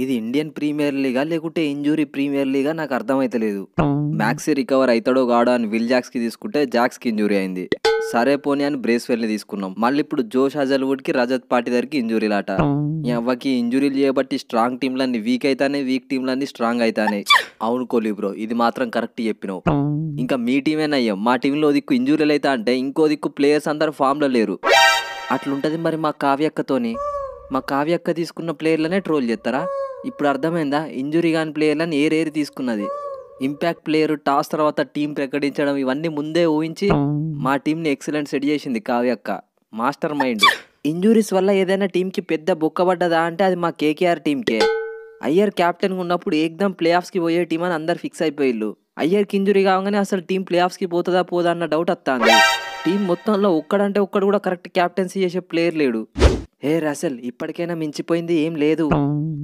ఇది Indian premier Liiga లేకుంటే injury premier Liiga నాకు అర్థమైతలేదు. మ్యాక్సీ రికవర్ అవుతాడో కాడో అని విల్ జాక్స్కి తీసుకుంటే జాక్స్కి ఇంజూరీ అయింది. సరే పోనీ అని బ్రేస్వెల్ని తీసుకున్నాం. మళ్ళీ ఇప్పుడు జోష్ హజల్వుడ్కి రజత్ పాటిదార్కి ఇంజూరీలాట. అవ్వకి ఇంజూరీలు చేయబట్టి స్ట్రాంగ్ టీంలన్నీ వీక్ అవుతానే, వీక్ టీంలన్నీ స్ట్రాంగ్ అవుతానే. అవును కోహ్లీ బ్రో, ఇది మాత్రం కరెక్ట్ చెప్పినావు. ఇంకా మీ టీమేనయ్యాం. మా టీంలో దిక్కు ఇంజూరీలు అవుతా అంటే ఇంకో దిక్కు ప్లేయర్స్ అందరూ ఫామ్లో లేరు. అట్లుంటుంది మరి మా కావ్యక్కతోని. మా కావ్యక్క తీసుకున్న ప్లేయర్లనే ట్రోల్ చేస్తారా? ఇప్పుడు అర్థమైందా ఇంజురీ కాని ప్లేయర్లను ఏరేరి తీసుకున్నది. ఇంపాక్ట్ ప్లేయర్, టాస్ తర్వాత టీం ప్రకటించడం ఇవన్నీ ముందే ఊహించి మా టీంని ఎక్సలెంట్ సెట్ చేసింది కావ్యక్క. Master mind. ఇంజురీస్ వల్ల ఏదైనా టీంకి పెద్ద బొక్కబడ్డదా అంటే అది మా కేకేఆర్ టీంకే. అయ్యర్ క్యాప్టెన్గా ఉన్నప్పుడు ఏకదం ప్లే ఆఫ్స్కి పోయే టీం అని అందరు ఫిక్స్ అయిపోయిళ్ళు. అయ్యర్కి ఇంజురీ కాగానే అసలు టీం ప్లే ఆఫ్స్కి పోతుందా పోదా అన్న డౌట్ వస్తుంది. టీం మొత్తంలో ఒక్కడంటే ఒక్కడు కూడా కరెక్ట్ క్యాప్టెన్సీ చేసే ప్లేయర్ లేడు. హే రసెల్, ఇప్పటికైనా మించిపోయింది ఏం లేదు.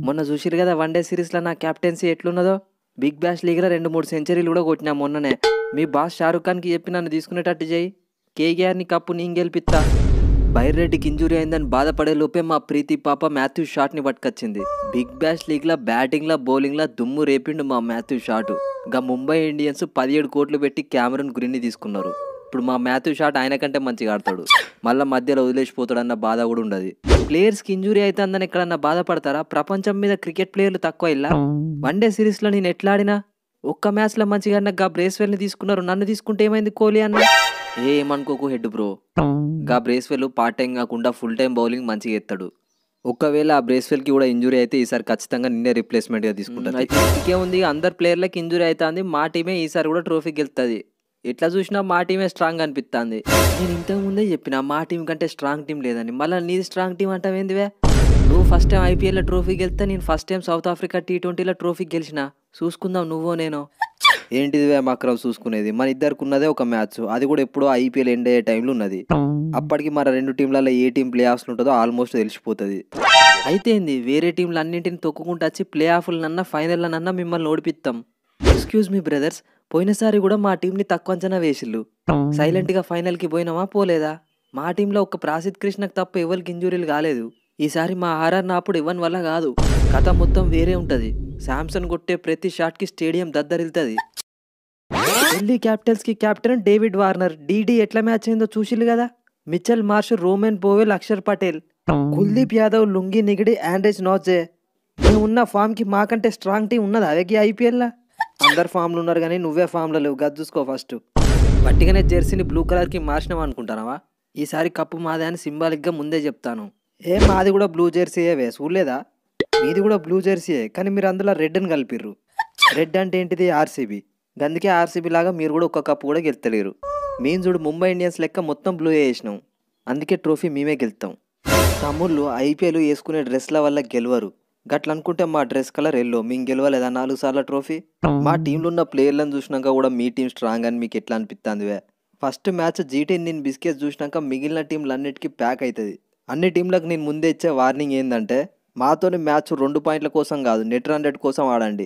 మొన్న చూసిరు కదా వన్డే సిరీస్లో నా క్యాప్టెన్సీ ఎట్లున్నదో. బిగ్ బ్యాష్ లీగ్లో 2-3 సెంచరీలు కూడా కొట్టినా మొన్ననే. మీ బాస్ షారుఖ్ ఖాన్కి చెప్పి నన్ను తీసుకునేటట్టు చేయి. కేకేఆర్ని కప్పు నేను గెలిపిస్తా. బైరెడ్డికి ఇంజురీ అయిందని బాధపడే లోపే మా ప్రీతి పాప మాథ్యూ షాట్ని పట్టుకొచ్చింది. బిగ్ బ్యాష్ లీగ్లో బ్యాటింగ్లో బౌలింగ్లో దుమ్ము రేపిండు మా మాథ్యూ షాట్. గా ముంబై ఇండియన్స్ 17 కోట్లు పెట్టి క్యామరూన్ గ్రీన్ని తీసుకున్నారు. ఇప్పుడు మా మాథ్యూ షాట్ ఆయన కంటే మంచిగా ఆడతాడు. మళ్ళీ మధ్యలో వదిలేసిపోతాడన్న బాధ కూడా ఉండదు. ప్లేయర్స్కి ఇంజురీ అవుతుందని ఎక్కడన్నా బాధపడతారా? ప్రపంచం మీద క్రికెట్ ప్లేయర్లు తక్కువ ఇలా. వన్డే సిరీస్లో నేను ఎట్లా ఆడినా ఒక్క మ్యాచ్లో మంచిగా గా బ్రేస్వెల్ని తీసుకున్నారు. నన్ను తీసుకుంటే ఏమైంది కోహ్లీ అన్న? ఏమనుకోకు హెడ్ బ్రో. గా బ్రేస్వెల్ పార్ట్ టైం కాకుండా ఫుల్ టైం బౌలింగ్ మంచిగా ఎత్తాడు. ఒకవేళ ఆ బ్రేస్వెల్కి కూడా ఇంజురీ అయితే ఈసారి ఖచ్చితంగా నిన్నే రిప్లేస్మెంట్గా తీసుకుంటాను. అయితే ఇంకేముంది, అందరు ప్లేయర్లకి ఇంజురీ అవుతుంది. మా టీమే ఈసారి కూడా ట్రోఫీ గెలుస్తుంది. ఎట్లా చూసినా మా టీమే స్ట్రాంగ్ అనిపిస్తుంది. నేను ఇంతకుముందే చెప్పిన మా టీం కంటే స్ట్రాంగ్ టీం లేదని. మళ్ళీ నీది స్ట్రాంగ్ టీం అంటావేందివే? నువ్వు ఫస్ట్ టైం ఐపీఎల్లో ట్రోఫీ గెలిస్తే నేను ఫస్ట్ టైం సౌత్ ఆఫ్రికా T20లో ట్రోఫీ గెలిచిన. చూసుకుందాం నువ్వో నేను. ఏంటిదివే మక్రం చూసుకునేది? మన ఇద్దరికి ఉన్నదే ఒక మ్యాచ్, అది కూడా ఎప్పుడో ఐపీఎల్ ఎండ్ అయ్యే టైంలో ఉన్నది. అప్పటికి మన 2 టీంలలో ఏ టీం ప్లే ఆఫ్స్లో ఉంటుందో ఆల్మోస్ట్ తెలిసిపోతుంది. అయితే ఏంది, వేరే టీంలు అన్నింటిని తొక్కుకుంటూ వచ్చి ప్లే ఆఫ్లనన్నా ఫైనల్లనన్నా మిమ్మల్ని ఓడిపిస్తాం. ఎక్స్క్యూజ్ మీ బ్రదర్స్, పోయినసారి కూడా మా టీంని తక్కువ అంచనా వేసిళ్ళు. సైలెంట్గా ఫైనల్కి పోయినామా పోలేదా? మా టీంలో ఒక ప్రాసిద్ కృష్ణకు తప్ప ఎవరికి ఇంజురీలు కాలేదు. ఈసారి మా ఆర్ఆర్ నాపుడు ఇవ్వని వల్ల కాదు, కథ మొత్తం వేరే ఉంటుంది. శాంసన్ కొట్టే ప్రతి షాట్కి స్టేడియం దద్దరిల్తుంది. ఢిల్లీ క్యాపిటల్స్కి కెప్టెన్ డేవిడ్ వార్నర్. డీడీ ఎట్లా మ్యాచ్ అయిందో చూసిళ్ళు కదా. Mitchell Marsh, Rovman Powell, Axar Patel, Kuldeep Yadav, Lungi Ngidi, Anrich Nortje. మేము ఉన్న ఫామ్కి మాకంటే స్ట్రాంగ్ టీం ఉన్నది అవేకి ఐపీఎల్లా? అందరు ఫామ్లు ఉన్నారు కానీ నువ్వే ఫామ్లో లేవు. గది చూసుకో ఫస్ట్. బట్టిగానే జెర్సీని బ్లూ కలర్కి మార్చినావు అనుకుంటానావా? ఈసారి కప్పు మాదే అని సింబాలిక్గా ముందే చెప్తాను. మాది కూడా బ్లూ జెర్సీయే, చూడలేదా? మీది కూడా బ్లూ జెర్సీయే, కానీ మీరు అందులో రెడ్ అని కలిపిర్రు. రెడ్ అంటే ఏంటిది? ఆర్సీబీ. అందుకే ఆర్సీబీ లాగా మీరు కూడా ఒక్క కప్పు కూడా గెలుతలేరు. మేము చూడు ముంబై ఇండియన్స్ లెక్క మొత్తం బ్లూ వేసినాం. అందుకే ట్రోఫీ మేమే గెలుతాం. తమ్ముళ్ళు ఐపీఎల్ వేసుకునే డ్రెస్ల వల్ల గెలవరు. గట్ల అనుకుంటే మా డ్రెస్ కలర్ ఎల్లో. మేము గెలవలేదా 4 సార్లు ట్రోఫీ? మా టీంలో ఉన్న ప్లేయర్లను చూసినాక కూడా మీ టీం స్ట్రాంగ్ అని మీకు ఎట్లా అనిపిస్తుంది? ఫస్ట్ మ్యాచ్ G10 బిస్కెట్స్ చూసినాక మిగిలిన టీంలు అన్నిటికీ ప్యాక్ అవుతుంది. అన్ని టీంలకు నేను ముందే ఇచ్చే వార్నింగ్ ఏంటంటే, మాతోని మ్యాచ్ 2 పాయింట్ల కోసం కాదు, నెట్ 100 కోసం ఆడండి.